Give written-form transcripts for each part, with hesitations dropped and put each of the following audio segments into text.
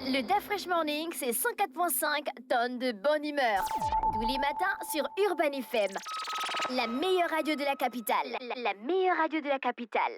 Le DA Fresh Morning, c'est 104.5 tonnes de bonne humeur. Tous les matins sur Urban FM. La meilleure radio de la capitale. La meilleure radio de la capitale.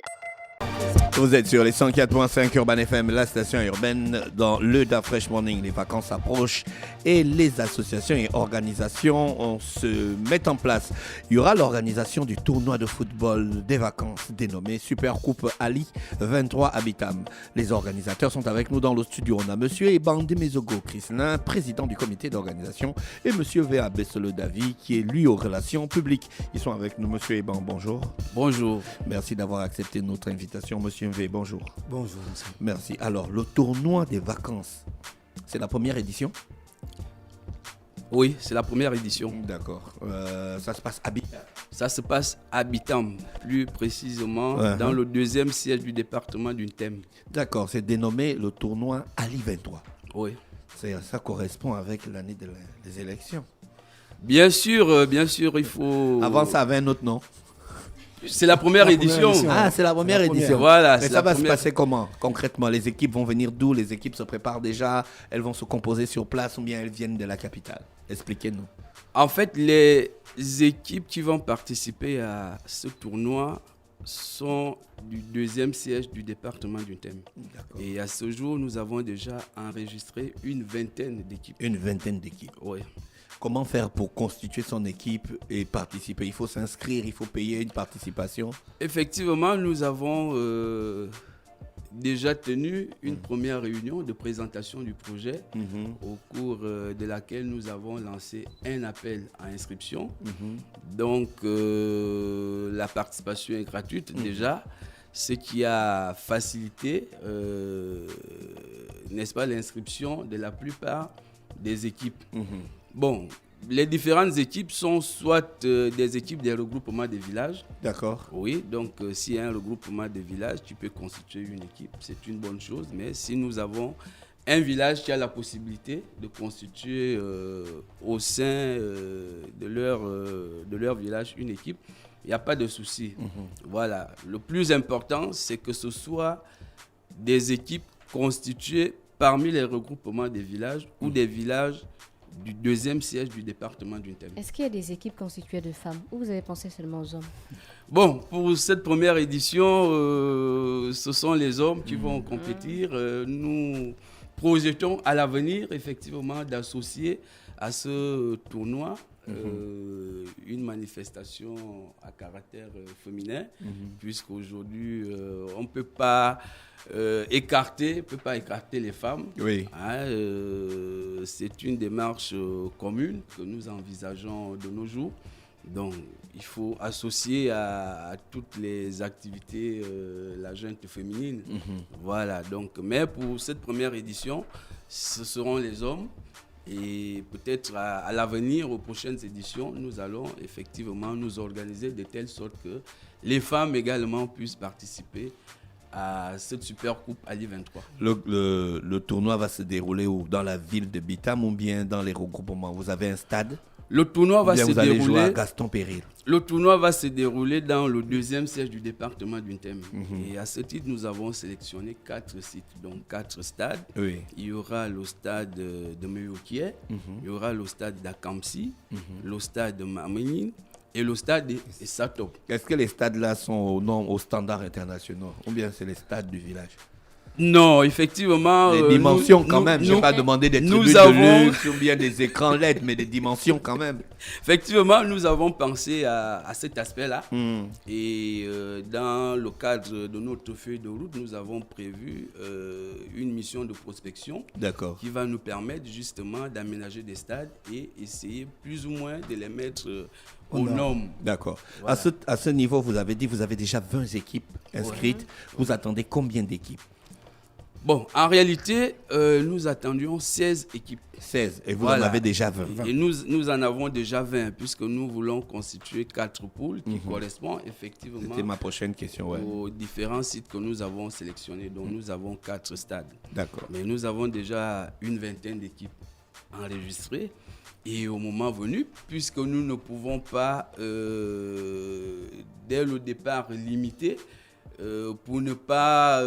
Vous êtes sur les 104.5 Urban FM, la station urbaine dans le DA Fresh Morning. Les vacances approchent et les associations et organisations se mettent en place. Il y aura l'organisation du tournoi de football des vacances dénommé Super Coupe Ali 23 Habitam. Les organisateurs sont avec nous dans le studio. On a Monsieur Eban Demezogo Chrislin, président du comité d'organisation, et Monsieur V.A. Bessele David, qui est lui aux relations publiques. Ils sont avec nous. Monsieur Eban, bonjour. Bonjour. Merci d'avoir accepté notre invitation. Monsieur V, bonjour. Bonjour, monsieur. Merci. Alors, le tournoi des vacances, c'est la première édition? Oui, c'est la première édition. D'accord. Ça se passe à Habitam. Ça se passe à Habitam, plus précisément dans le deuxième siège du département d'Untem. D'accord, c'est dénommé le tournoi Ali 23. Oui. Ça correspond avec l'année des élections. Bien sûr, il faut... Avant, ça avait un autre nom. C'est la première édition. Ah, c'est la première édition. Voilà. Mais ça va se passer comment, concrètement? Les équipes vont venir d'où? Les équipes se préparent déjà? Elles vont se composer sur place ou bien elles viennent de la capitale? Expliquez-nous. En fait, les équipes qui vont participer à ce tournoi sont du deuxième siège du département d'Untem. Et à ce jour, nous avons déjà enregistré une vingtaine d'équipes. Une vingtaine d'équipes? Oui. Comment faire pour constituer son équipe et participer? Il faut s'inscrire, il faut payer une participation? Effectivement, nous avons déjà tenu une première réunion de présentation du projet au cours de laquelle nous avons lancé un appel à inscription. Donc, la participation est gratuite déjà, ce qui a facilité, n'est-ce pas, l'inscription de la plupart des équipes. Bon, les différentes équipes sont soit des équipes des regroupements des villages. D'accord. Oui, donc s'il y a un regroupement des villages, tu peux constituer une équipe, c'est une bonne chose. Mais si nous avons un village qui a la possibilité de constituer au sein de leur village une équipe, il n'y a pas de souci. Voilà. Le plus important, c'est que ce soit des équipes constituées parmi les regroupements des villages ou des villages du deuxième siège du département d'Untem. Est-ce qu'il y a des équipes constituées de femmes ou vous avez pensé seulement aux hommes? Bon, pour cette première édition, ce sont les hommes qui vont compétir. Nous projetons à l'avenir, effectivement, d'associer à ce tournoi une manifestation à caractère féminin, puisqu'aujourd'hui, on ne peut pas écarter les femmes. Oui. C'est une démarche commune que nous envisageons de nos jours. Donc, il faut associer à toutes les activités la gente féminine. Voilà. Donc, mais pour cette première édition, ce seront les hommes. Et peut-être à l'avenir, aux prochaines éditions, nous allons effectivement nous organiser de telle sorte que les femmes également puissent participer à cette super coupe Ali 23. Le tournoi va se dérouler où? Dans la ville de Bitam ou bien dans les regroupements? Vous avez un stade? Le tournoi va se dérouler. Jouer à Gaston Péril. Le tournoi va se dérouler dans le deuxième siège du département d'Untem. Et à ce titre, nous avons sélectionné 4 sites, donc 4 stades. Oui. Il y aura le stade de Meyokie, il y aura le stade d'Akamsi, le stade de Mamenine et le stade de Satop. Est-ce que les stades-là sont aux standards internationaux ou bien c'est les stades du village? Non, effectivement. Les dimensions quand même. Je n'ai pas demandé des tribunes de luxe ou bien des écrans LED, mais des dimensions quand même. Effectivement, nous avons pensé à cet aspect-là. Et dans le cadre de notre feuille de route, nous avons prévu une mission de prospection qui va nous permettre justement d'aménager des stades et essayer plus ou moins de les mettre aux normes. D'accord. Voilà. À ce niveau, vous avez dit que vous avez déjà 20 équipes inscrites. Vous attendez combien d'équipes? Bon, en réalité, nous attendions 16 équipes. 16, et vous en avez déjà 20. Et nous en avons déjà 20, puisque nous voulons constituer 4 poules qui correspondent effectivement C'était ma prochaine question, aux différents sites que nous avons sélectionnés. Donc, nous avons 4 stades. D'accord. Mais nous avons déjà une vingtaine d'équipes enregistrées. Et au moment venu, puisque nous ne pouvons pas, dès le départ, limiter pour ne pas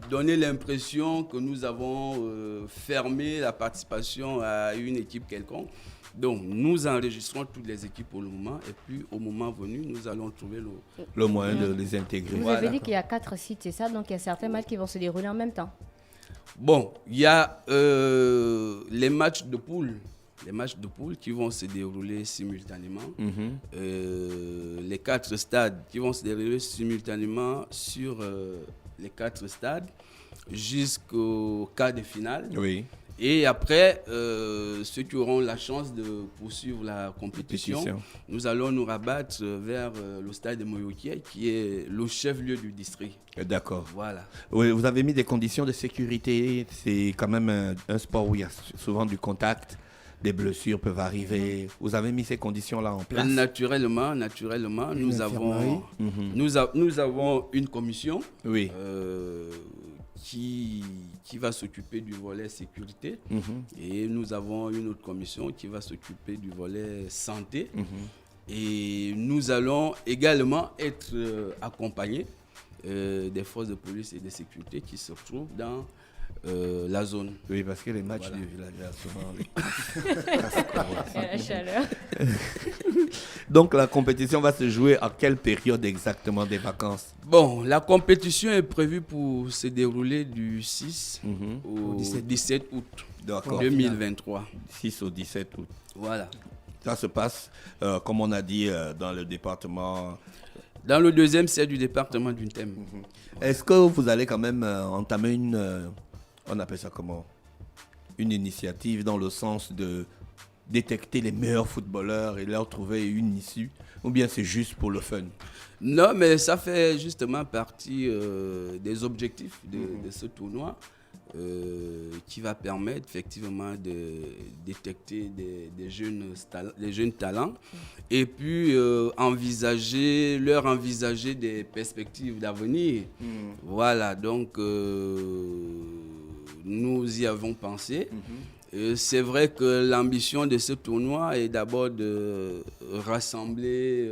donner l'impression que nous avons fermé la participation à une équipe quelconque. Donc, nous enregistrons toutes les équipes pour le moment et puis au moment venu, nous allons trouver le moyen de les intégrer. Vous avez dit qu'il y a 4 sites, c'est ça? Donc, il y a certains matchs qui vont se dérouler en même temps. Bon, il y a les matchs de poule. Les matchs de poule qui vont se dérouler simultanément. Les 4 stades qui vont se dérouler simultanément sur les 4 stades jusqu'au quart de finale. Oui. Et après, ceux qui auront la chance de poursuivre la compétition, nous allons nous rabattre vers le stade de Moyokié, qui est le chef-lieu du district. D'accord. Voilà. Oui, vous avez mis des conditions de sécurité. C'est quand même un sport où il y a souvent du contact. Des blessures peuvent arriver. Vous avez mis ces conditions-là en place? Naturellement, nous avons une commission. Oui. Qui va s'occuper du volet sécurité et nous avons une autre commission qui va s'occuper du volet santé et nous allons également être accompagnés des forces de police et de sécurité qui se trouvent dans la zone. Oui, parce que les matchs du village, souvent... La chaleur. Donc, la compétition va se jouer à quelle période exactement des vacances? Bon, la compétition est prévue pour se dérouler du 6 au 17 août 2023. 6 au 17 août. Voilà. Ça se passe, comme on a dit, dans le département... Dans le deuxième, c'est du département d'Untem. Est-ce que vous allez quand même entamer une... on appelle ça comment? Une initiative dans le sens de détecter les meilleurs footballeurs et leur trouver une issue? Ou bien c'est juste pour le fun? Non, mais ça fait justement partie des objectifs de ce tournoi qui va permettre effectivement de détecter des jeunes talents et puis leur envisager des perspectives d'avenir. Voilà, donc nous y avons pensé. C'est vrai que l'ambition de ce tournoi est d'abord de rassembler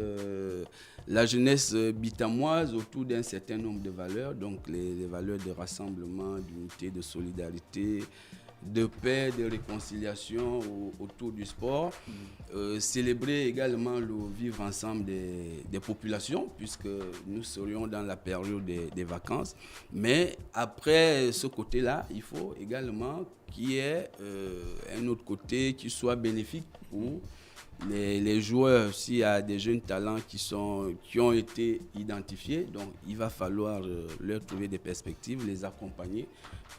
la jeunesse bitamoise autour d'un certain nombre de valeurs, donc les valeurs de rassemblement, d'unité, de solidarité, de paix, de réconciliation autour du sport. Célébrer également le vivre ensemble des populations, puisque nous serions dans la période des vacances. Mais après ce côté-là, il faut également qu'il y ait un autre côté qui soit bénéfique pour les joueurs. S'il y a des jeunes talents qui ont été identifiés, donc il va falloir leur trouver des perspectives, les accompagner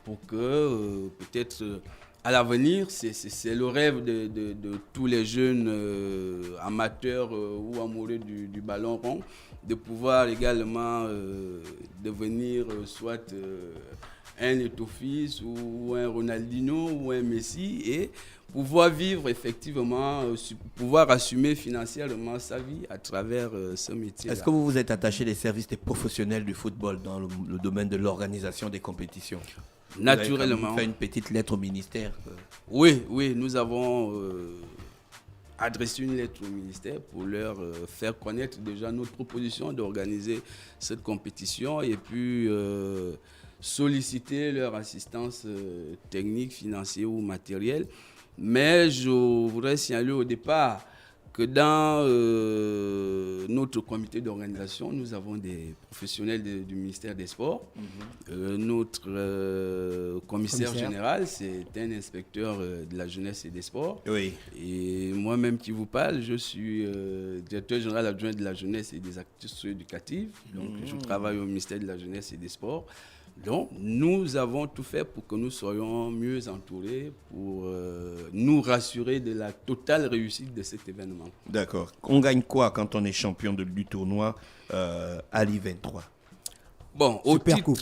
pour que peut-être à l'avenir, c'est le rêve de tous les jeunes amateurs ou amoureux du ballon rond, de pouvoir également devenir soit un Eto'o ou un Ronaldinho ou un Messi et pouvoir vivre effectivement, pouvoir assumer financièrement sa vie à travers ce métier. Est-ce que vous vous êtes attaché des services des professionnels du football dans le domaine de l'organisation des compétitions? Naturellement. Vous avez fait une petite lettre au ministère? Oui, nous avons adressé une lettre au ministère pour leur faire connaître déjà notre proposition d'organiser cette compétition et puis solliciter leur assistance technique, financière ou matérielle. Mais je voudrais signaler au départ que dans notre comité d'organisation, nous avons des professionnels du ministère des Sports. Notre commissaire général, c'est un inspecteur de la jeunesse et des sports. Oui. Et moi-même qui vous parle, je suis directeur général adjoint de la jeunesse et des activités socio-éducatives. Donc, je travaille au ministère de la jeunesse et des sports. Donc, nous avons tout fait pour que nous soyons mieux entourés, pour nous rassurer de la totale réussite de cet événement. D'accord. On gagne quoi quand on est champion du tournoi à l'I23? Bon, Super Coupe.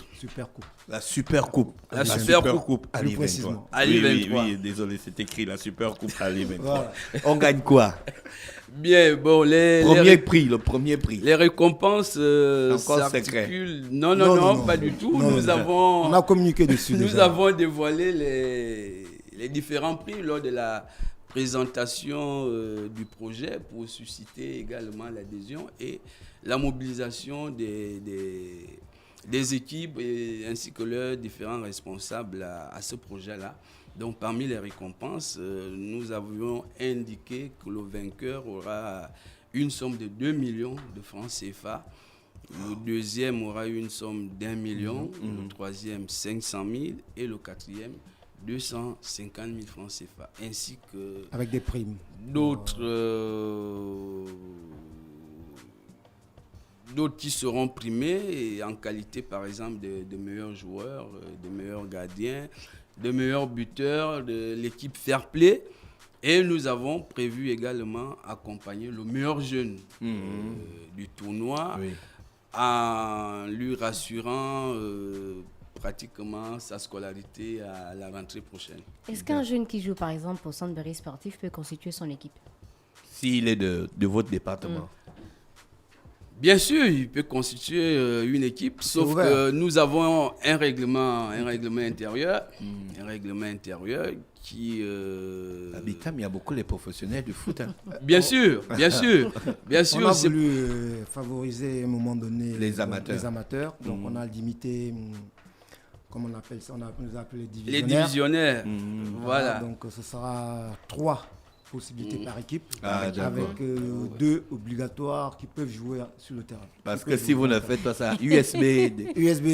La Super Coupe. La Super Coupe à l'I23. Oui, désolé, c'est écrit la Super Coupe à l'I23. Voilà. On gagne quoi? Bien, bon, le premier prix. Les récompenses s'articulent. Non, pas du tout. On a communiqué dessus. Nous avons dévoilé les différents prix lors de la présentation du projet pour susciter également l'adhésion et la mobilisation des équipes ainsi que leurs différents responsables à ce projet-là. Donc parmi les récompenses, nous avions indiqué que le vainqueur aura une somme de 2 millions de francs CFA. Le deuxième aura une somme d'1 million, le troisième 500 000 et le quatrième 250 000 francs CFA, ainsi que avec des primes. D'autres qui seront primés et en qualité, par exemple, de meilleurs joueurs, de meilleurs gardiens, de meilleurs buteurs, de l'équipe Fair Play. Et nous avons prévu également accompagner le meilleur jeune du tournoi en lui rassurant pratiquement sa scolarité à la rentrée prochaine. Est-ce qu'un jeune qui joue par exemple au Sandberry sportif peut constituer son équipe? S'il est de votre département. Bien sûr, il peut constituer une équipe, sauf que nous avons un règlement intérieur, qui... À Bitam, il y a beaucoup les professionnels du foot. Hein. Bien sûr. On a voulu favoriser à un moment donné les amateurs. Donc on a limité, comment on appelle ça, nous a appelé les divisionnaires. Voilà. Donc ce sera 3 possibilités par équipe, avec 2 obligatoires qui peuvent jouer sur le terrain. Parce que si vous ne faites pas ça, USB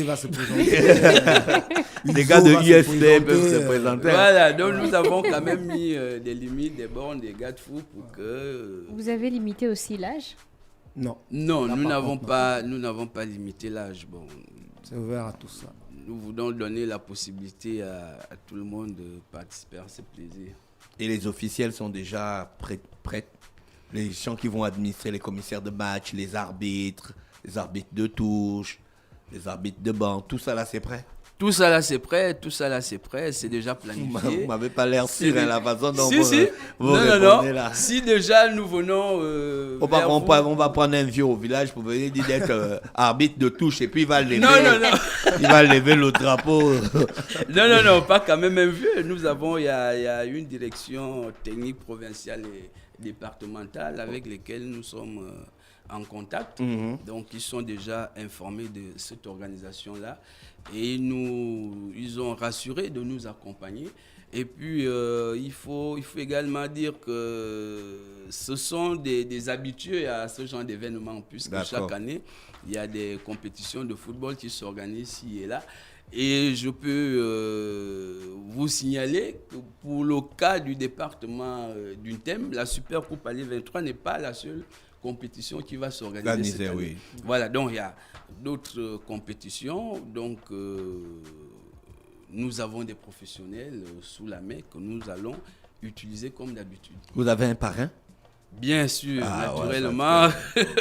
va se présenter. Les gars de USB peuvent se présenter. Voilà, donc nous avons quand même mis des limites, des bornes, des garde-fous pour que... Vous avez limité aussi l'âge? Non. Non, nous n'avons pas limité l'âge. Bon, c'est ouvert à tout ça. Nous voulons donner la possibilité à tout le monde de participer à ce plaisir. Et les officiels sont déjà prêts. Les gens qui vont administrer les commissaires de match, les arbitres de touche, les arbitres de banc, tout ça là c'est prêt? Tout ça là c'est prêt, c'est déjà planifié. Vous m'avez pas l'air sûr la façon dont vous non. là. Si déjà nous venons on va prendre un vieux au village pour venir dire d'être arbitre de touche et puis il va lever. Non. Il va lever le drapeau. Non, pas quand même un vieux. Il y a une direction technique provinciale et départementale avec lesquelles nous sommes en contact. Donc ils sont déjà informés de cette organisation-là. Et ils ont rassuré de nous accompagner. Et puis, il faut également dire que ce sont des habitués à ce genre d'événements, puisque chaque année, il y a des compétitions de football qui s'organisent ici et là. Et je peux vous signaler que pour le cas du département d'Untem, la Super Coupe Allée 23 n'est pas la seule compétition qui va s'organiser cette année. Oui. Voilà, donc il y a d'autres compétitions. Donc, nous avons des professionnels sous la main que nous allons utiliser comme d'habitude. Vous avez un parrain? Bien sûr, naturellement,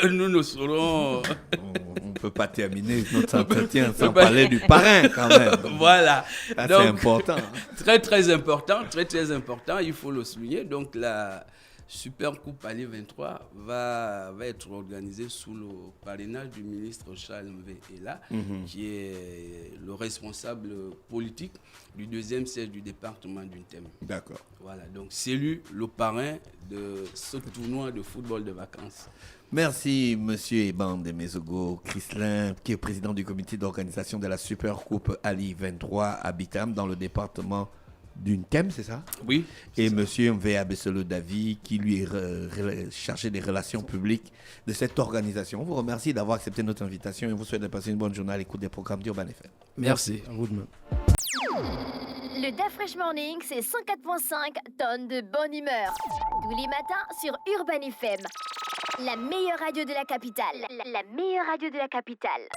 nous ne serons... On ne peut pas terminer notre entretien sans parler du parrain quand même. Voilà. Ça, donc, c'est important. Très important, il faut le souligner. Donc la Super Coupe Allée 23 va être organisée sous le parrainage du ministre Charles Mvé Ela, qui est le responsable politique du 2e siège du département d'Untem. D'accord. Voilà, donc c'est lui le parrain de ce tournoi de football de vacances. Merci, monsieur Eban de Mezogo Chrislin, qui est président du comité d'organisation de la Super Coupe Ali 23 à Bitam, dans le département d'Untem, c'est ça? Oui. Et monsieur Mvé Abesselo Davi, qui lui est chargé des relations publiques de cette organisation. On vous remercie d'avoir accepté notre invitation et vous souhaite de passer une bonne journée à l'écoute des programmes d'Urban FM. Merci. À vous de même. Le Da Fresh Morning, c'est 104.5 tonnes de bonne humeur. Tous les matins sur Urban FM. La meilleure radio de la capitale. La meilleure radio de la capitale.